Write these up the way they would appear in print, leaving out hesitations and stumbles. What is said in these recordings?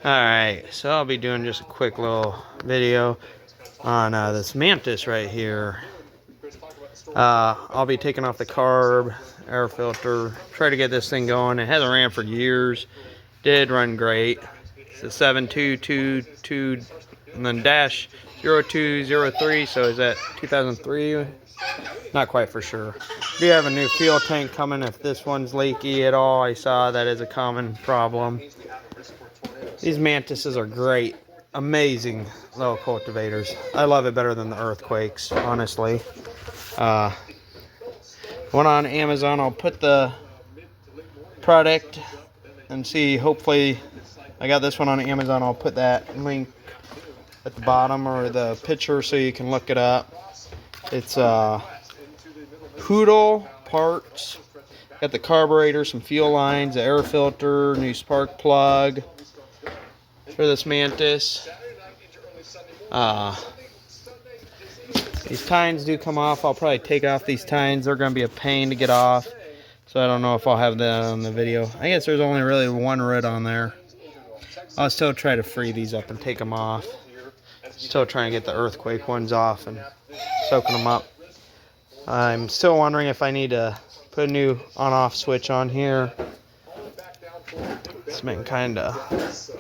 Alright, so I'll be doing just a quick little video on this Mantis right here. I'll be taking off the carb, air filter, try to get this thing going. It hasn't ran for years. Did run great. It's a 7222 and then dash 0203, so is that 2003? Not quite for sure. Do have a new fuel tank coming if this one's leaky at all. I saw that is a common problem. These Mantises are great. Amazing little cultivators. I love it better than the Earthquakes, honestly. Went on Amazon. I'll put the product and see. Hopefully, I got this one on Amazon. I'll put that link at the bottom or the picture so you can look it up. It's Poodle parts. Got the carburetor, some fuel lines, the air filter, new spark plug for this Mantis. These tines do come off. I'll probably take off these tines. They're going to be a pain to get off. So I don't know if I'll have that on the video. I guess there's only really one red on there. I'll still try to free these up and take them off. Still trying to get the Earthquake ones off and soaking them up. I'm still wondering if I need to put a new on-off switch on here. It's been kind of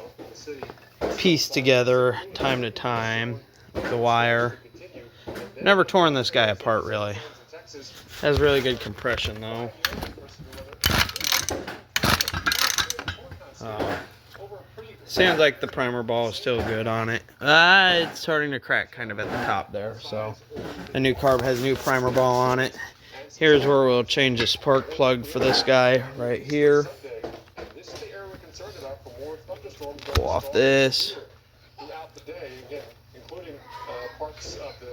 pieced together time to time with the wire. Never torn this guy apart really. Has really good compression though. Sounds like the primer ball is still good on it. It's starting to crack kind of at the top there. So the new carb has new primer ball on it. Here's where we'll change the spark plug for this guy right here. Pull off this.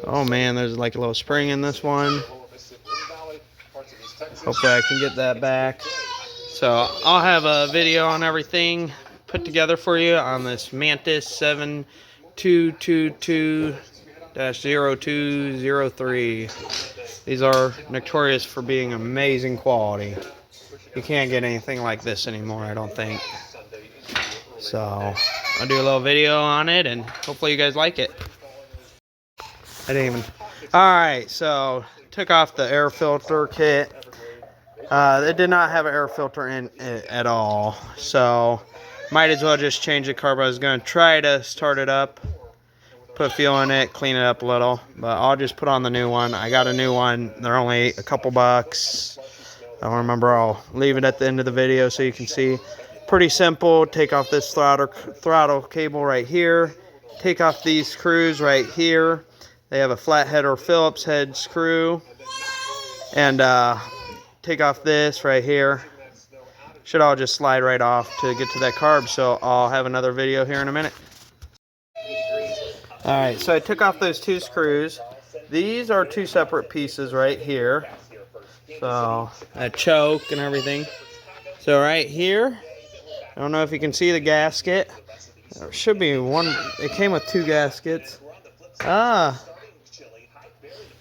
Oh man, there's like a little spring in this one. Hopefully I can get that back. So I'll have a video on everything put together for you on this Mantis 7222-0203. These are notorious for being amazing quality. You can't get anything like this anymore, I don't think. So I'll do a little video on it and hopefully you guys like it. I didn't even. Alright, so took off the air filter kit. It did not have an air filter in it at all. So might as well just change the carb. I was going to try to start it up, put fuel in it, clean it up a little, but I'll just put on the new one. I got a new one. They're only a couple bucks. I don't remember. I'll leave it at the end of the video so you can see. Pretty simple. Take off this throttle cable right here. Take off these screws right here. They have a flathead or Phillips head screw. And take off this right here. Should all just slide right off to get to that carb. So I'll have another video here in a minute. Alright, so I took off those two screws. These are two separate pieces right here. So a choke and everything. So right here, I don't know if you can see the gasket. There should be one. It came with two gaskets.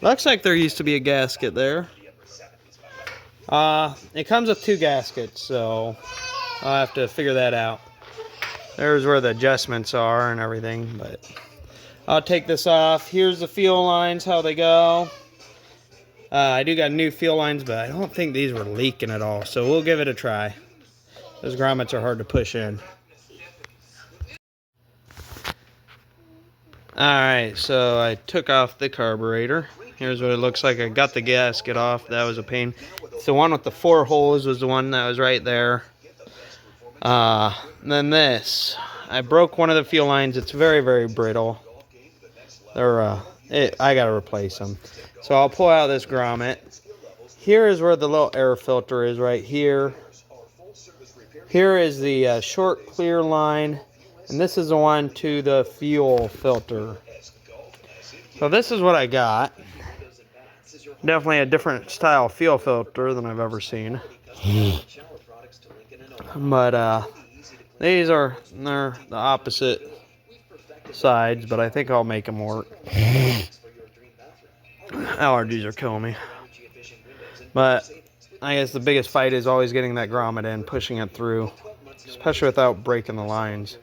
Looks like there used to be a gasket there. It comes with two gaskets, so I'll have to figure that out. There's where the adjustments are and everything, but I'll take this off. Here's the fuel lines, how they go. I do got new fuel lines, but I don't think these were leaking at all, so we'll give it a try. Those grommets are hard to push in. Alright, so I took off the carburetor. Here's what it looks like. I got the gasket off. That was a pain. So the one with the 4 holes was the one that was right there. Then this. I broke one of the fuel lines. It's very, very brittle. I gotta replace them. So I'll pull out this grommet. Here is where the little air filter is right here. Here is the short clear line. And this is the one to the fuel filter. So this is what I got. Definitely a different style fuel filter than I've ever seen. But these are they're the opposite sides, but I think I'll make them work. Allergies are killing me. But I guess the biggest fight is always getting that grommet in, pushing it through. especially without breaking the lines.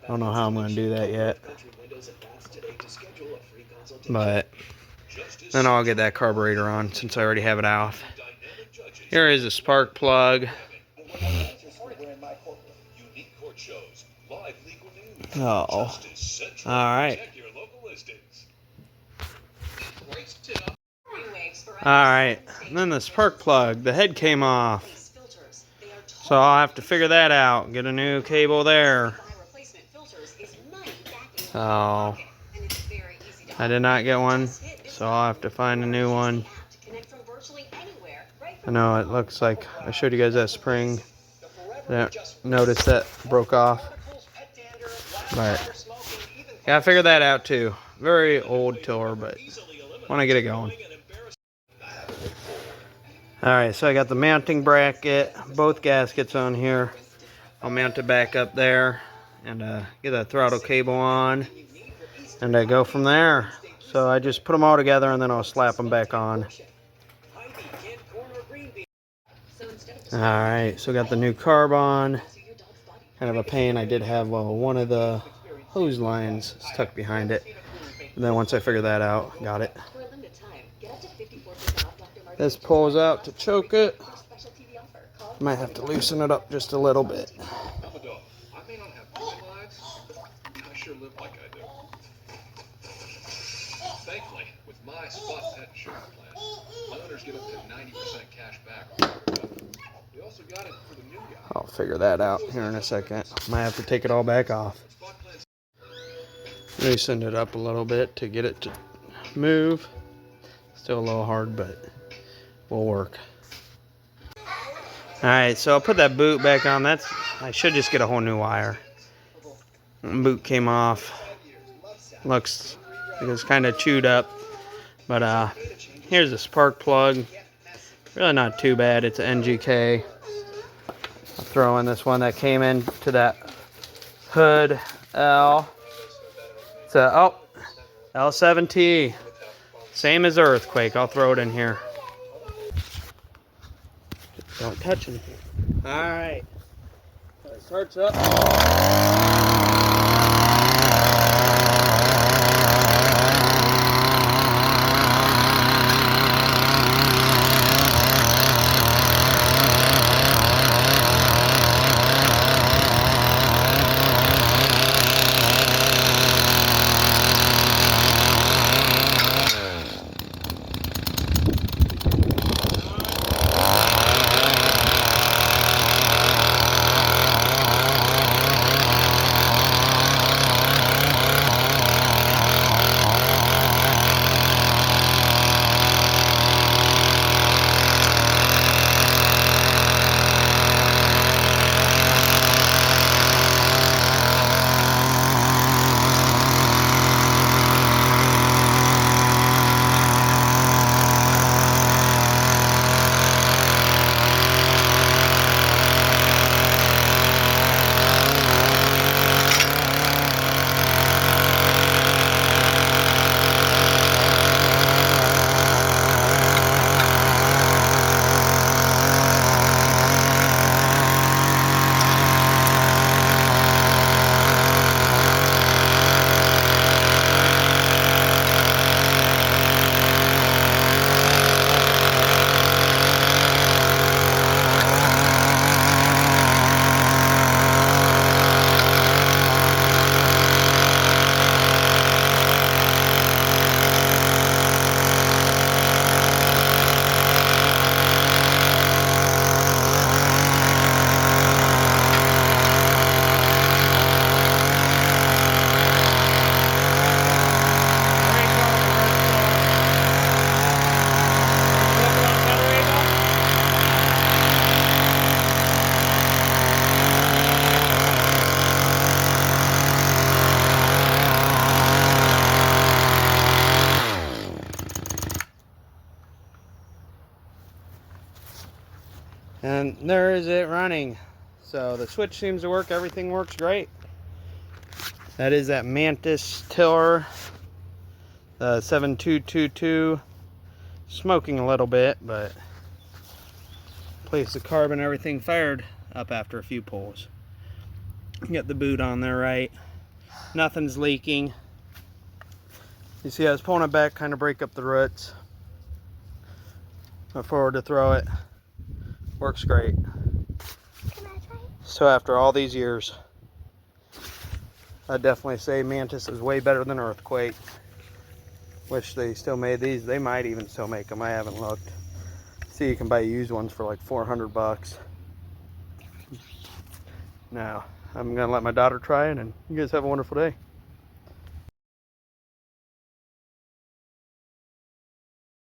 I don't know how I'm going to do that yet, but then I'll get that carburetor on since I already have it off. Here is a spark plug. Oh, alright. Alright, and then the spark plug, the head came off. So I'll have to figure that out, get a new cable there. So I did not get one, so I'll have to find a new one. I know it looks like I showed you guys that spring. I didn't notice that broke off. But gotta figure that out too. Very old tiller, but want to get it going. Alright, so I got the mounting bracket, both gaskets on here. I'll mount it back up there and get that throttle cable on and go from there. So I just put them all together and then I'll slap them back on. Alright, so got the new carb on. Kind of a pain. I did have one of the hose lines stuck behind it. And then once I figured that out, got it. This pulls out to choke it. Might have to loosen it up just a little bit. Thankfully, with my spot pet insurance plan, owners get up to 90% cash back. We also got it for the new guy. I'll figure that out here in a second. Might have to take it all back off. Loosen it up a little bit to get it to move. Still a little hard, but will work. Alright, so I'll put that boot back on. I should just get a whole new wire. Boot came off. Looks like it's kind of chewed up. But here's a spark plug. Really not too bad. It's an NGK. I'll throw in this one that came into that hood L. It's a L7T. Same as Earthquake. I'll throw it in here. Don't touch anything. Alright. So it starts up. And there is it running. So the switch seems to work. Everything works great. That is that Mantis tiller, 7222. Smoking a little bit, but place the carb and everything fired up after a few pulls. Get the boot on there right. Nothing's leaking. You see I was pulling it back, kind of break up the roots. I forward to throw it. Works great. So after all these years, I'd definitely say Mantis is way better than Earthquake. Wish they still made these. They might even still make them. I haven't looked. See, you can buy used ones for like 400 bucks. Now, I'm gonna let my daughter try it, and you guys have a wonderful day.